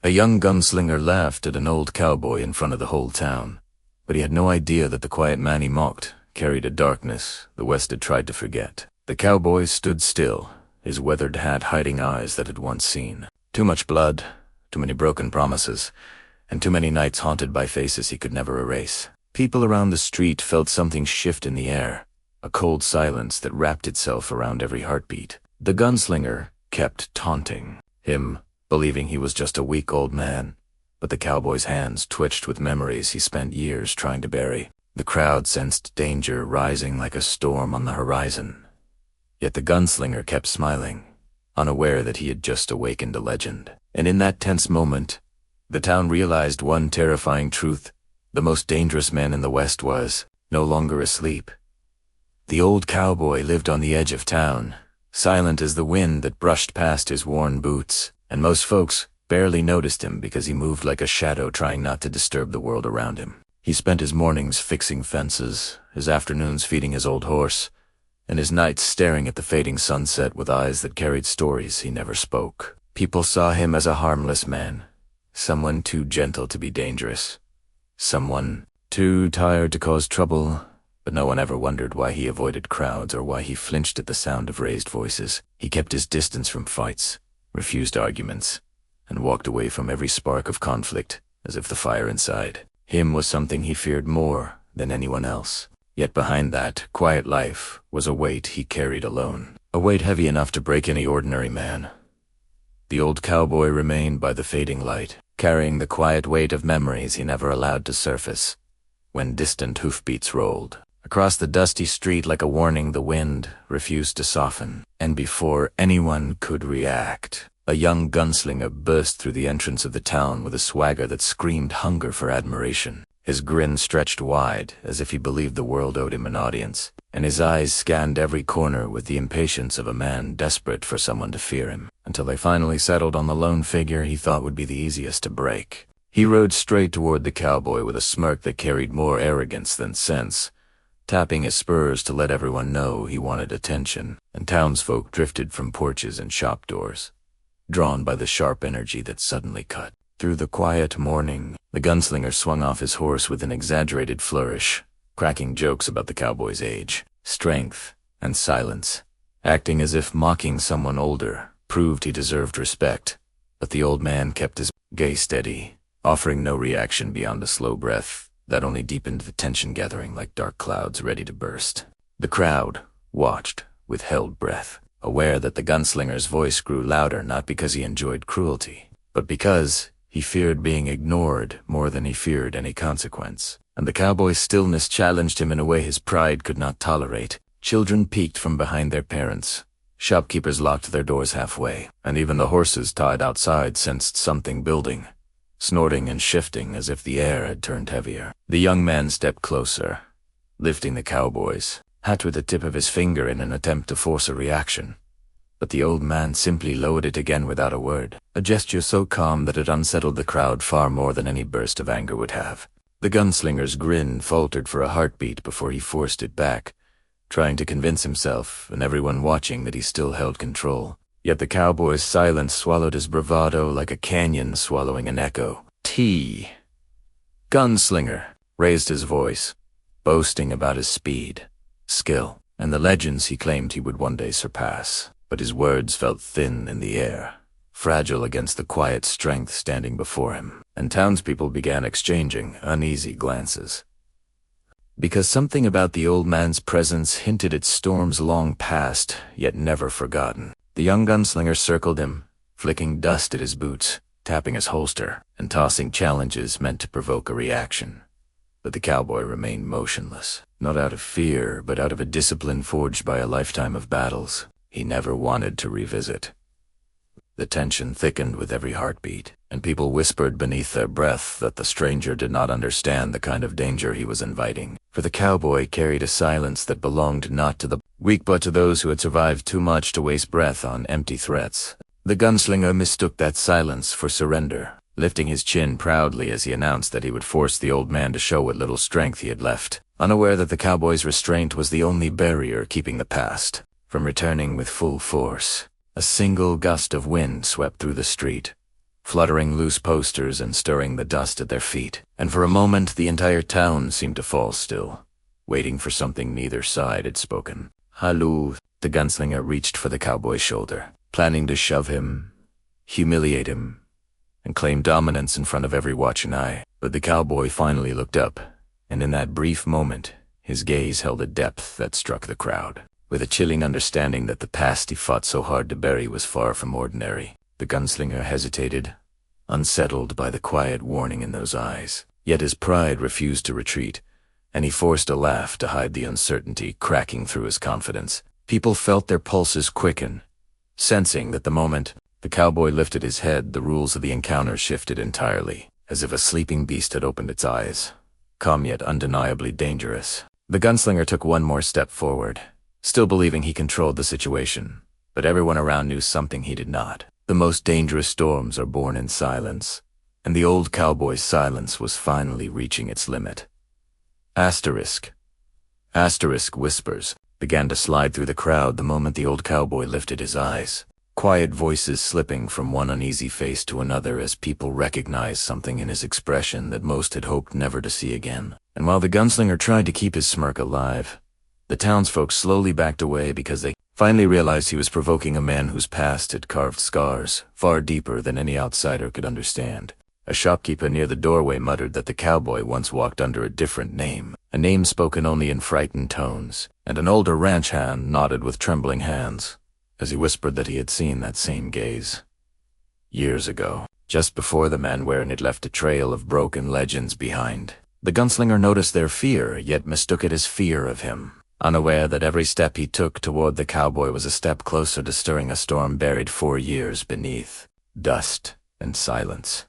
A young gunslinger laughed at an old cowboy in front of the whole town, but he had no idea that the quiet man he mocked carried a darkness the West had tried to forget. The cowboy stood still, his weathered hat hiding eyes that had once seen. Too much blood, too many broken promises, and too many nights haunted by faces he could never erase. People around the street felt something shift in the air, a cold silence that wrapped itself around every heartbeat. The gunslinger kept taunting him, believing he was just a weak old man, but the cowboy's hands twitched with memories he spent years trying to bury. The crowd sensed danger rising like a storm on the horizon. Yet the gunslinger kept smiling, unaware that he had just awakened a legend. And in that tense moment, the town realized one terrifying truth: the most dangerous man in the West was no longer asleep. The old cowboy lived on the edge of town, silent as the wind that brushed past his worn boots, and most folks barely noticed him because he moved like a shadow trying not to disturb the world around him. He spent his mornings fixing fences, his afternoons feeding his old horse, and his nights staring at the fading sunset with eyes that carried stories he never spoke. People saw him as a harmless man, someone too gentle to be dangerous, someone too tired to cause trouble, but no one ever wondered why he avoided crowds or why he flinched at the sound of raised voices. He kept his distance from fights, refused arguments, and walked away from every spark of conflict as if the fire inside him was something he feared more than anyone else. Yet behind that quiet life was a weight he carried alone, a weight heavy enough to break any ordinary man. The old cowboy remained by the fading light, carrying the quiet weight of memories he never allowed to surface. When distant hoofbeats rolled across the dusty street like a warning, the wind refused to soften, and before anyone could react, a young gunslinger burst through the entrance of the town with a swagger that screamed hunger for admiration. His grin stretched wide as if he believed the world owed him an audience, and his eyes scanned every corner with the impatience of a man desperate for someone to fear him, until they finally settled on the lone figure he thought would be the easiest to break. He rode straight toward the cowboy with a smirk that carried more arrogance than sense, tapping his spurs to let everyone know he wanted attention, and townsfolk drifted from porches and shop doors, drawn by the sharp energy that suddenly cut through the quiet morning. The gunslinger swung off his horse with an exaggerated flourish, cracking jokes about the cowboy's age, strength, and silence, acting as if mocking someone older proved he deserved respect. But the old man kept his gaze steady, offering no reaction beyond a slow breath that only deepened the tension gathering like dark clouds ready to burst. The crowd watched with held breath, aware that the gunslinger's voice grew louder not because he enjoyed cruelty, but because he feared being ignored more than he feared any consequence. And the cowboy's stillness challenged him in a way his pride could not tolerate. Children peeked from behind their parents. Shopkeepers locked their doors halfway, and even the horses tied outside sensed something building, snorting and shifting as if the air had turned heavier. The young man stepped closer, lifting the cowboy's hat with the tip of his finger in an attempt to force a reaction. But the old man simply lowered it again without a word, a gesture so calm that it unsettled the crowd far more than any burst of anger would have. The gunslinger's grin faltered for a heartbeat before he forced it back, trying to convince himself and everyone watching that he still held control. Yet the cowboy's silence swallowed his bravado like a canyon swallowing an echo. Gunslinger raised his voice, boasting about his speed, skill, and the legends he claimed he would one day surpass. But his words felt thin in the air, fragile against the quiet strength standing before him, and townspeople began exchanging uneasy glances. Because something about the old man's presence hinted at storms long past, yet never forgotten. The young gunslinger circled him, flicking dust at his boots, tapping his holster, and tossing challenges meant to provoke a reaction. But the cowboy remained motionless, not out of fear, but out of a discipline forged by a lifetime of battles he never wanted to revisit. The tension thickened with every heartbeat, and people whispered beneath their breath that the stranger did not understand the kind of danger he was inviting. For the cowboy carried a silence that belonged not to the weak but to those who had survived too much to waste breath on empty threats. The gunslinger mistook that silence for surrender, lifting his chin proudly as he announced that he would force the old man to show what little strength he had left, unaware that the cowboy's restraint was the only barrier keeping the past from returning with full force. A single gust of wind swept through the street, fluttering loose posters and stirring the dust at their feet. And for a moment, the entire town seemed to fall still, waiting for something neither side had spoken. "Hallo." The gunslinger reached for the cowboy's shoulder, planning to shove him, humiliate him, and claim dominance in front of every watching eye. But the cowboy finally looked up, and in that brief moment, his gaze held a depth that struck the crowd. With a chilling understanding that the past he fought so hard to bury was far from ordinary, the gunslinger hesitated, unsettled by the quiet warning in those eyes. Yet his pride refused to retreat, and he forced a laugh to hide the uncertainty cracking through his confidence. People felt their pulses quicken, sensing that the moment the cowboy lifted his head, the rules of the encounter shifted entirely, as if a sleeping beast had opened its eyes, calm yet undeniably dangerous. The gunslinger took one more step forward, still believing he controlled the situation, but everyone around knew something he did not. The most dangerous storms are born in silence, and the old cowboy's silence was finally reaching its limit. Asterisk whispers began to slide through the crowd the moment the old cowboy lifted his eyes. Quiet voices slipping from one uneasy face to another as people recognized something in his expression that most had hoped never to see again. And while the gunslinger tried to keep his smirk alive, the townsfolk slowly backed away because they finally realized he was provoking a man whose past had carved scars far deeper than any outsider could understand. A shopkeeper near the doorway muttered that the cowboy once walked under a different name, a name spoken only in frightened tones, and an older ranch hand nodded with trembling hands as he whispered that he had seen that same gaze years ago, just before the man wearing it left a trail of broken legends behind. The gunslinger noticed their fear, yet mistook it as fear of him, unaware that every step he took toward the cowboy was a step closer to stirring a storm buried 4 years beneath dust and silence.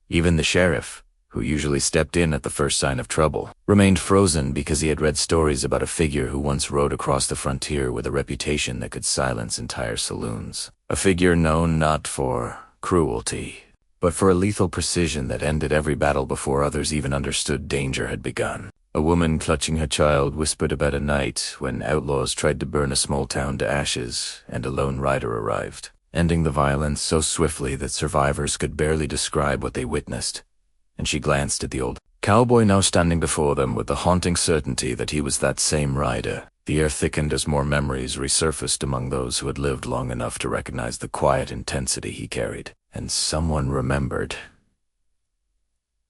Even the sheriff, who usually stepped in at the first sign of trouble, remained frozen because he had read stories about a figure who once rode across the frontier with a reputation that could silence entire saloons. A figure known not for cruelty, but for a lethal precision that ended every battle before others even understood danger had begun. A woman clutching her child whispered about a night when outlaws tried to burn a small town to ashes and a lone rider arrived, ending the violence so swiftly that survivors could barely describe what they witnessed. And she glanced at the old cowboy now standing before them with the haunting certainty that he was that same rider. The air thickened as more memories resurfaced among those who had lived long enough to recognize the quiet intensity he carried. And someone remembered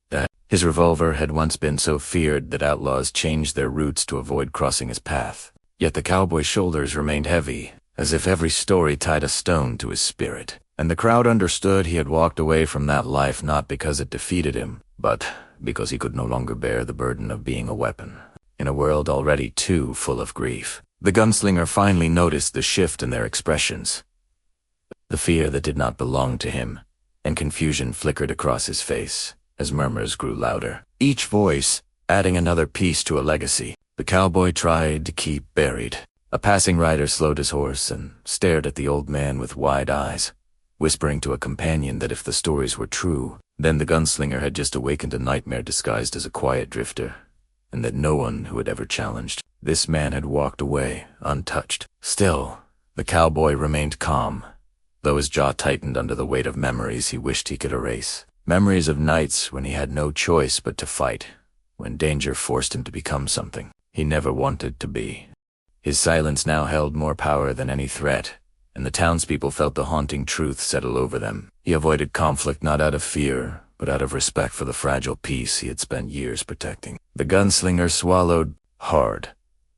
that his revolver had once been so feared that outlaws changed their routes to avoid crossing his path. Yet the cowboy's shoulders remained heavy, as if every story tied a stone to his spirit. And the crowd understood he had walked away from that life not because it defeated him, but because he could no longer bear the burden of being a weapon in a world already too full of grief. The gunslinger finally noticed the shift in their expressions, the fear that did not belong to him, and confusion flickered across his face as murmurs grew louder, each voice adding another piece to a legacy the cowboy tried to keep buried. A passing rider slowed his horse and stared at the old man with wide eyes, whispering to a companion that if the stories were true, then the gunslinger had just awakened a nightmare disguised as a quiet drifter, and that no one who had ever challenged this man had walked away untouched. Still, the cowboy remained calm, though his jaw tightened under the weight of memories he wished he could erase. Memories of nights when he had no choice but to fight, when danger forced him to become something he never wanted to be. His silence now held more power than any threat, and the townspeople felt the haunting truth settle over them. He avoided conflict not out of fear, but out of respect for the fragile peace he had spent years protecting. The gunslinger swallowed hard,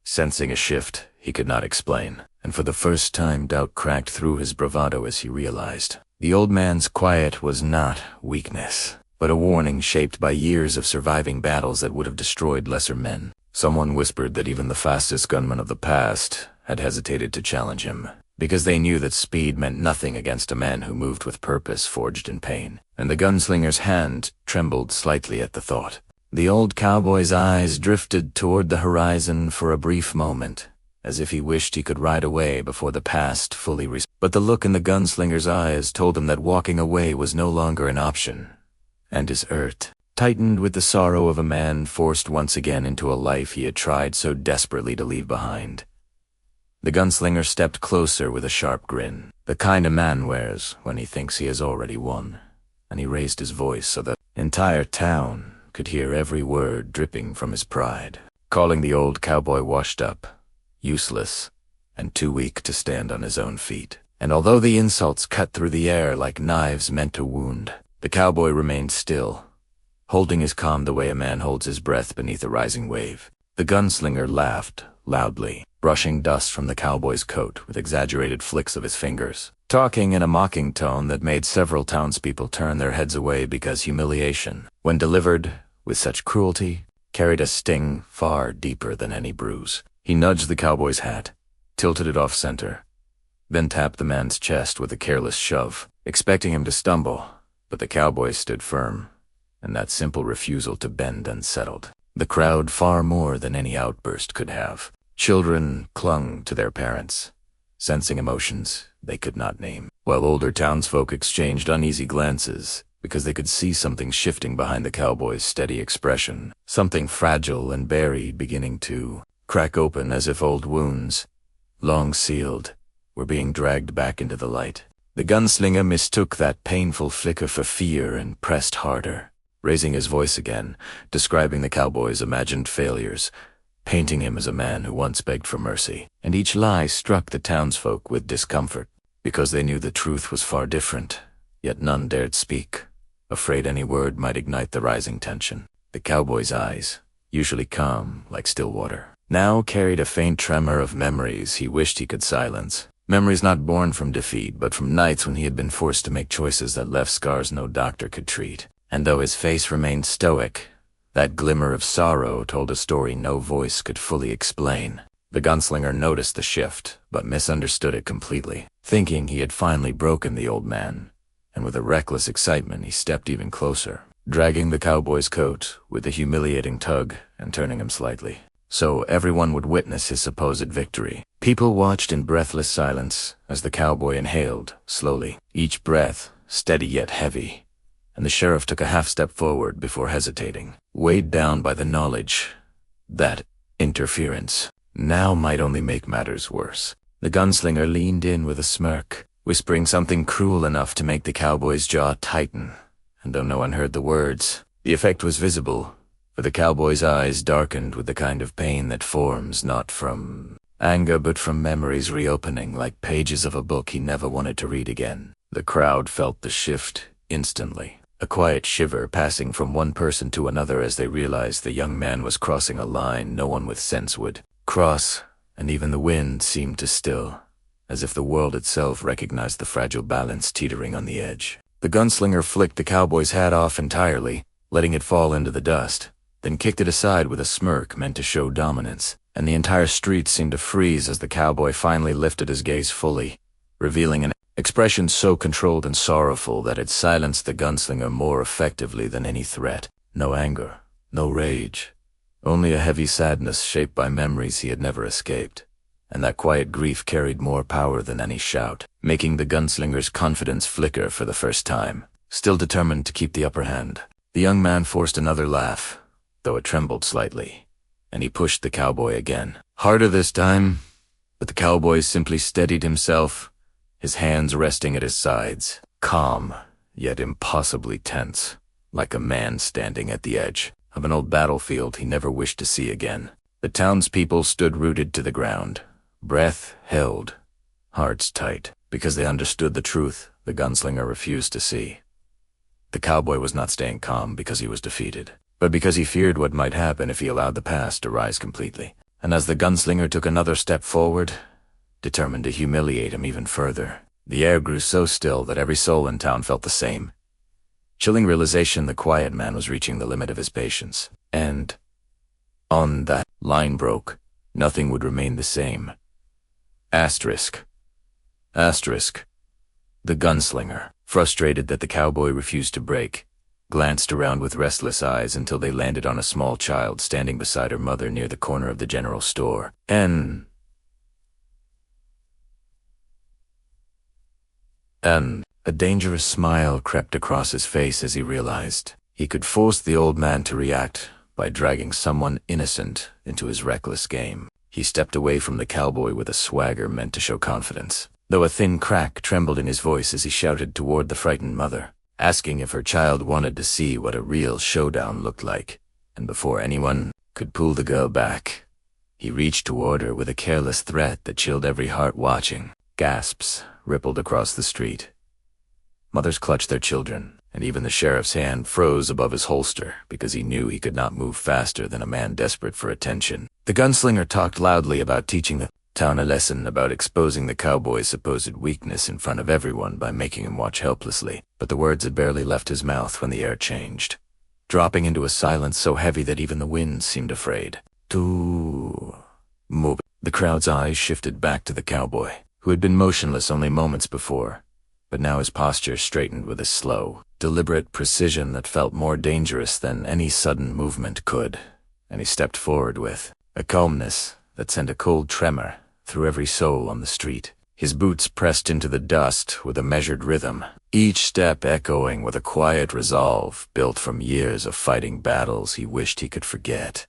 sensing a shift he could not explain, and for the first time doubt cracked through his bravado as he realized the old man's quiet was not weakness, but a warning shaped by years of surviving battles that would have destroyed lesser men. Someone whispered that even the fastest gunmen of the past had hesitated to challenge him, because they knew that speed meant nothing against a man who moved with purpose forged in pain. And the gunslinger's hand trembled slightly at the thought. The old cowboy's eyes drifted toward the horizon for a brief moment, as if he wished he could ride away before the past fully but the look in the gunslinger's eyes told him that walking away was no longer an option, and his heart tightened with the sorrow of a man forced once again into a life he had tried so desperately to leave behind. The gunslinger stepped closer with a sharp grin, the kind a man wears when he thinks he has already won. and he raised his voice so that the entire town could hear every word dripping from his pride, calling the old cowboy washed up, useless, and too weak to stand on his own feet. And although the insults cut through the air like knives meant to wound, the cowboy remained still, holding his calm the way a man holds his breath beneath a rising wave. The gunslinger laughed loudly, brushing dust from the cowboy's coat with exaggerated flicks of his fingers, talking in a mocking tone that made several townspeople turn their heads away because humiliation, when delivered with such cruelty, carried a sting far deeper than any bruise. He nudged the cowboy's hat, tilted it off center, then tapped the man's chest with a careless shove, expecting him to stumble, but the cowboy stood firm, and that simple refusal to bend unsettled the crowd far more than any outburst could have. Children clung to their parents, sensing emotions they could not name, while older townsfolk exchanged uneasy glances because they could see something shifting behind the cowboy's steady expression, something fragile and buried beginning to crack open as if old wounds, long sealed, were being dragged back into the light. The gunslinger mistook that painful flicker for fear and pressed harder, raising his voice again, describing the cowboy's imagined failures, painting him as a man who once begged for mercy. And each lie struck the townsfolk with discomfort, because they knew the truth was far different, yet none dared speak, afraid any word might ignite the rising tension. The cowboy's eyes, usually calm like still water, now carried a faint tremor of memories he wished he could silence. Memories not born from defeat, but from nights when he had been forced to make choices that left scars no doctor could treat. And though his face remained stoic, that glimmer of sorrow told a story no voice could fully explain. The gunslinger noticed the shift, but misunderstood it completely, thinking he had finally broken the old man, and with a reckless excitement he stepped even closer, dragging the cowboy's coat with a humiliating tug and turning him slightly, so everyone would witness his supposed victory. People watched in breathless silence as the cowboy inhaled, slowly, each breath steady yet heavy, and the sheriff took a half-step forward before hesitating, weighed down by the knowledge that interference now might only make matters worse. The gunslinger leaned in with a smirk, whispering something cruel enough to make the cowboy's jaw tighten, and though no one heard the words, the effect was visible, for the cowboy's eyes darkened with the kind of pain that forms not from anger but from memories reopening like pages of a book he never wanted to read again. The crowd felt the shift instantly, a quiet shiver passing from one person to another as they realized the young man was crossing a line no one with sense would cross, and even the wind seemed to still, as if the world itself recognized the fragile balance teetering on the edge. The gunslinger flicked the cowboy's hat off entirely, letting it fall into the dust, then kicked it aside with a smirk meant to show dominance, and the entire street seemed to freeze as the cowboy finally lifted his gaze fully, revealing an expression so controlled and sorrowful that it silenced the gunslinger more effectively than any threat. No anger, no rage, only a heavy sadness shaped by memories he had never escaped. And that quiet grief carried more power than any shout, making the gunslinger's confidence flicker for the first time. Still determined to keep the upper hand, the young man forced another laugh, though it trembled slightly, and he pushed the cowboy again. Harder this time, but the cowboy simply steadied himself, his hands resting at his sides, calm, yet impossibly tense, like a man standing at the edge of an old battlefield he never wished to see again. The townspeople stood rooted to the ground, breath held, hearts tight, because they understood the truth the gunslinger refused to see. The cowboy was not staying calm because he was defeated, but because he feared what might happen if he allowed the past to rise completely. And as the gunslinger took another step forward, determined to humiliate him even further, the air grew so still that every soul in town felt the same chilling realization the quiet man was reaching the limit of his patience. And on that line broke, nothing would remain the same. Asterisk. Asterisk. The gunslinger, frustrated that the cowboy refused to break, glanced around with restless eyes until they landed on a small child standing beside her mother near the corner of the general store. And a dangerous smile crept across his face as he realized he could force the old man to react by dragging someone innocent into his reckless game. He stepped away from the cowboy with a swagger meant to show confidence, though a thin crack trembled in his voice as he shouted toward the frightened mother. asking if her child wanted to see what a real showdown looked like. And before anyone could pull the girl back, he reached toward her with a careless threat that chilled every heart watching. Gasps rippled across the street. Mothers clutched their children, and even the sheriff's hand froze above his holster because he knew he could not move faster than a man desperate for attention. The gunslinger talked loudly about teaching the town a lesson about exposing the cowboy's supposed weakness in front of everyone by making him watch helplessly, but the words had barely left his mouth when the air changed, dropping into a silence so heavy that even the wind seemed afraid. To move. The crowd's eyes shifted back to the cowboy, who had been motionless only moments before, but now his posture straightened with a slow, deliberate precision that felt more dangerous than any sudden movement could, and he stepped forward with a calmness that sent a cold tremor through every soul on the street. His boots pressed into the dust with a measured rhythm, each step echoing with a quiet resolve built from years of fighting battles he wished he could forget.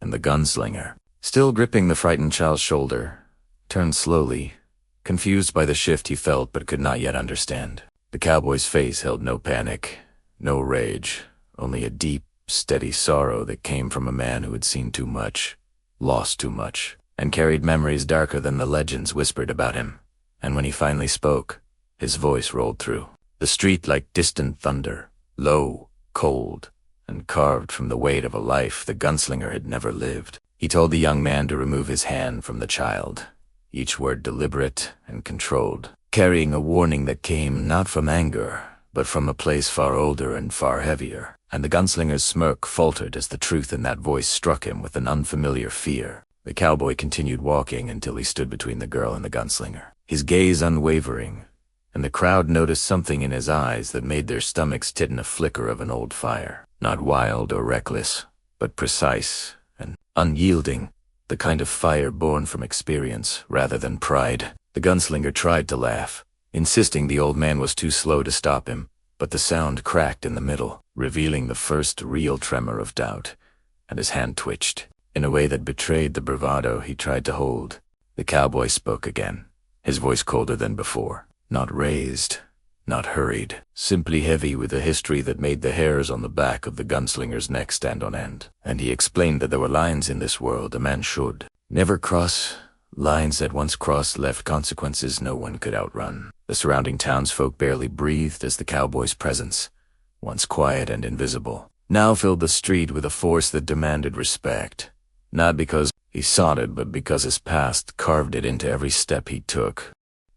And the gunslinger, still gripping the frightened child's shoulder, turned slowly, confused by the shift he felt but could not yet understand. The cowboy's face held no panic, no rage, only a deep, steady sorrow that came from a man who had seen too much, lost too much, and carried memories darker than the legends whispered about him. And when he finally spoke, his voice rolled through the street like distant thunder, low, cold, and carved from the weight of a life the gunslinger had never lived. He told the young man to remove his hand from the child, each word deliberate and controlled, carrying a warning that came not from anger, but from a place far older and far heavier. And the gunslinger's smirk faltered as the truth in that voice struck him with an unfamiliar fear. The cowboy continued walking until he stood between the girl and the gunslinger, his gaze unwavering, and the crowd noticed something in his eyes that made their stomachs tighten a flicker of an old fire. Not wild or reckless, but precise and unyielding, the kind of fire born from experience rather than pride. The gunslinger tried to laugh, insisting the old man was too slow to stop him, but the sound cracked in the middle, revealing the first real tremor of doubt, and his hand twitched in a way that betrayed the bravado he tried to hold. The cowboy spoke again, his voice colder than before, not raised, not hurried, simply heavy with a history that made the hairs on the back of the gunslinger's neck stand on end. And he explained that there were lines in this world a man should never cross, lines that once crossed left consequences no one could outrun. The surrounding townsfolk barely breathed as the cowboy's presence, once quiet and invisible, now filled the street with a force that demanded respect, not because he sought it, but because his past carved it into every step he took.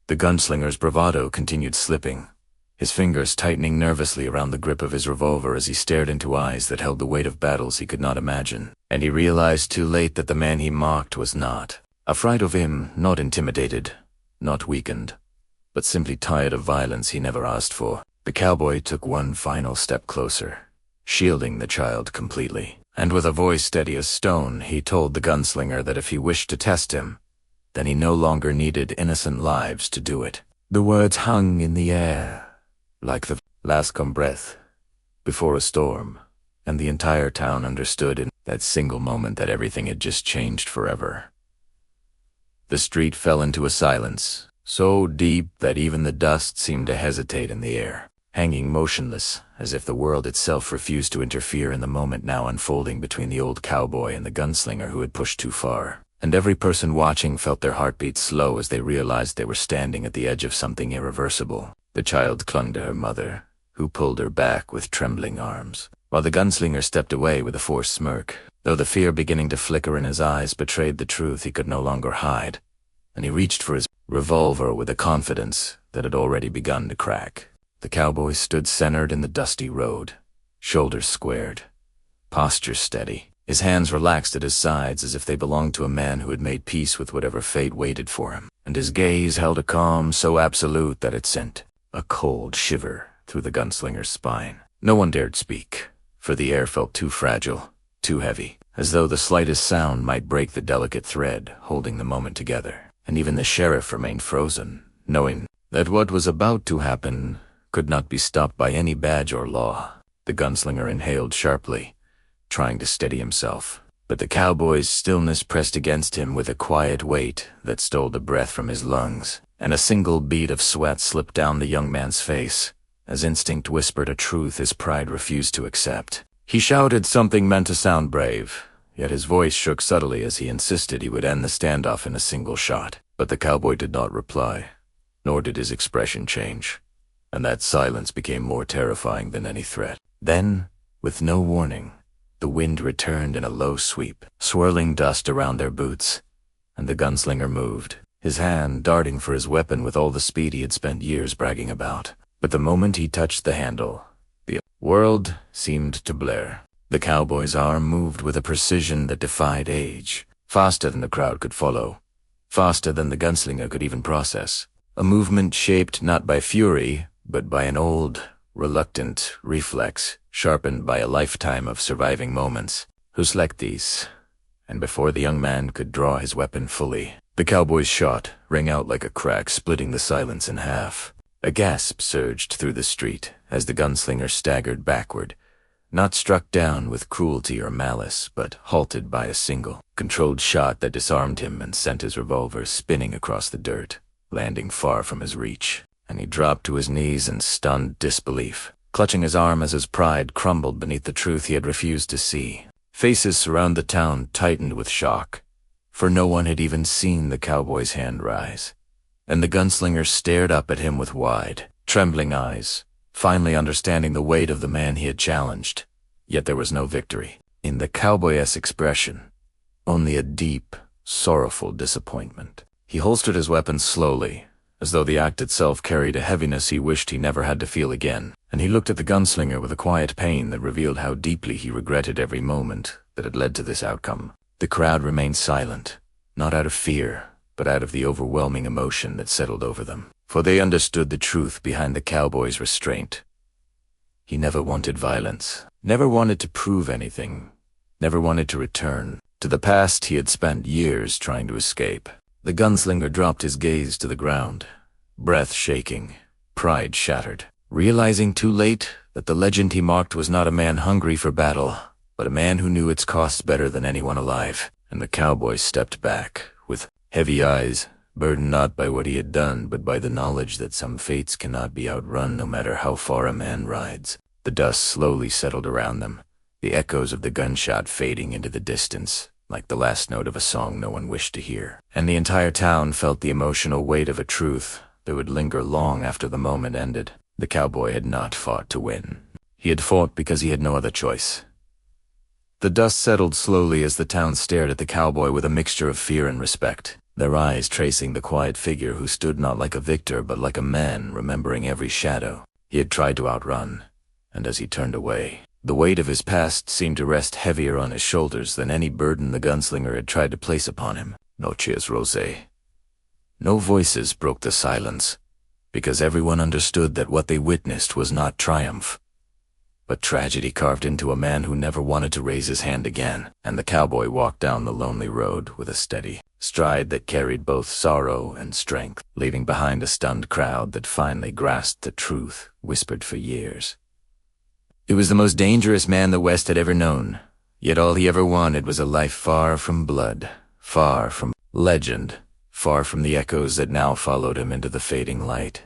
The gunslinger's bravado continued slipping, his fingers tightening nervously around the grip of his revolver as he stared into eyes that held the weight of battles he could not imagine. And he realized too late that the man he mocked was not afraid of him, not intimidated, not weakened, but simply tired of violence he never asked for. The cowboy took one final step closer, shielding the child completely. And with a voice steady as stone, he told the gunslinger that if he wished to test him, then he no longer needed innocent lives to do it. The words hung in the air, like the last come breath before a storm, and the entire town understood in that single moment that everything had just changed forever. The street fell into a silence, so deep that even the dust seemed to hesitate in the air, hanging motionless, as if the world itself refused to interfere in the moment now unfolding between the old cowboy and the gunslinger who had pushed too far. And every person watching felt their heartbeats slow as they realized they were standing at the edge of something irreversible. The child clung to her mother, who pulled her back with trembling arms, while the gunslinger stepped away with a forced smirk, though the fear beginning to flicker in his eyes betrayed the truth he could no longer hide, and he reached for his revolver with a confidence that had already begun to crack. The cowboy stood centered in the dusty road, shoulders squared, posture steady, his hands relaxed at his sides as if they belonged to a man who had made peace with whatever fate waited for him, and his gaze held a calm so absolute that it sent a cold shiver through the gunslinger's spine. No one dared speak, for the air felt too fragile, too heavy, as though the slightest sound might break the delicate thread holding the moment together. And even the sheriff remained frozen, knowing that what was about to happen could not be stopped by any badge or law. The gunslinger inhaled sharply, trying to steady himself, but the cowboy's stillness pressed against him with a quiet weight that stole the breath from his lungs, and a single bead of sweat slipped down the young man's face as instinct whispered a truth his pride refused to accept. He shouted something meant to sound brave, yet his voice shook subtly as he insisted he would end the standoff in a single shot. But the cowboy did not reply, nor did his expression change, and that silence became more terrifying than any threat. Then, with no warning, the wind returned in a low sweep, swirling dust around their boots, and the gunslinger moved, his hand darting for his weapon with all the speed he had spent years bragging about. But the moment he touched the handle, the world seemed to blur. The cowboy's arm moved with a precision that defied age, faster than the crowd could follow, faster than the gunslinger could even process. A movement shaped not by fury, but by an old, reluctant reflex, sharpened by a lifetime of surviving moments. Who's like these? And before the young man could draw his weapon fully, the cowboy's shot rang out like a crack, splitting the silence in half. A gasp surged through the street as the gunslinger staggered backward, not struck down with cruelty or malice, but halted by a single, controlled shot that disarmed him and sent his revolver spinning across the dirt, landing far from his reach. And he dropped to his knees in stunned disbelief, clutching his arm as his pride crumbled beneath the truth he had refused to see. Faces around the town tightened with shock, for no one had even seen the cowboy's hand rise. And the gunslinger stared up at him with wide, trembling eyes, finally understanding the weight of the man he had challenged. Yet there was no victory in the cowboy's expression, only a deep, sorrowful disappointment. He holstered his weapon slowly, as though the act itself carried a heaviness he wished he never had to feel again, and he looked at the gunslinger with a quiet pain that revealed how deeply he regretted every moment that had led to this outcome. The crowd remained silent, not out of fear, but out of the overwhelming emotion that settled over them, for they understood the truth behind the cowboy's restraint. He never wanted violence, never wanted to prove anything, never wanted to return to the past he had spent years trying to escape. The gunslinger dropped his gaze to the ground, breath shaking, pride shattered, realizing too late that the legend he mocked was not a man hungry for battle, but a man who knew its costs better than anyone alive. And the cowboy stepped back, with heavy eyes, burdened not by what he had done, but by the knowledge that some fates cannot be outrun no matter how far a man rides. The dust slowly settled around them, the echoes of the gunshot fading into the distance, like the last note of a song no one wished to hear. And the entire town felt the emotional weight of a truth that would linger long after the moment ended. The cowboy had not fought to win. He had fought because he had no other choice. The dust settled slowly as the town stared at the cowboy with a mixture of fear and respect, their eyes tracing the quiet figure who stood not like a victor but like a man remembering every shadow he had tried to outrun. And as he turned away, the weight of his past seemed to rest heavier on his shoulders than any burden the gunslinger had tried to place upon him. Noches, Rosé. No voices broke the silence, because everyone understood that what they witnessed was not triumph, but tragedy carved into a man who never wanted to raise his hand again. And the cowboy walked down the lonely road with a steady stride that carried both sorrow and strength, leaving behind a stunned crowd that finally grasped the truth whispered for years. It was the most dangerous man the West had ever known, yet all he ever wanted was a life far from blood, far from legend, far from the echoes that now followed him into the fading light.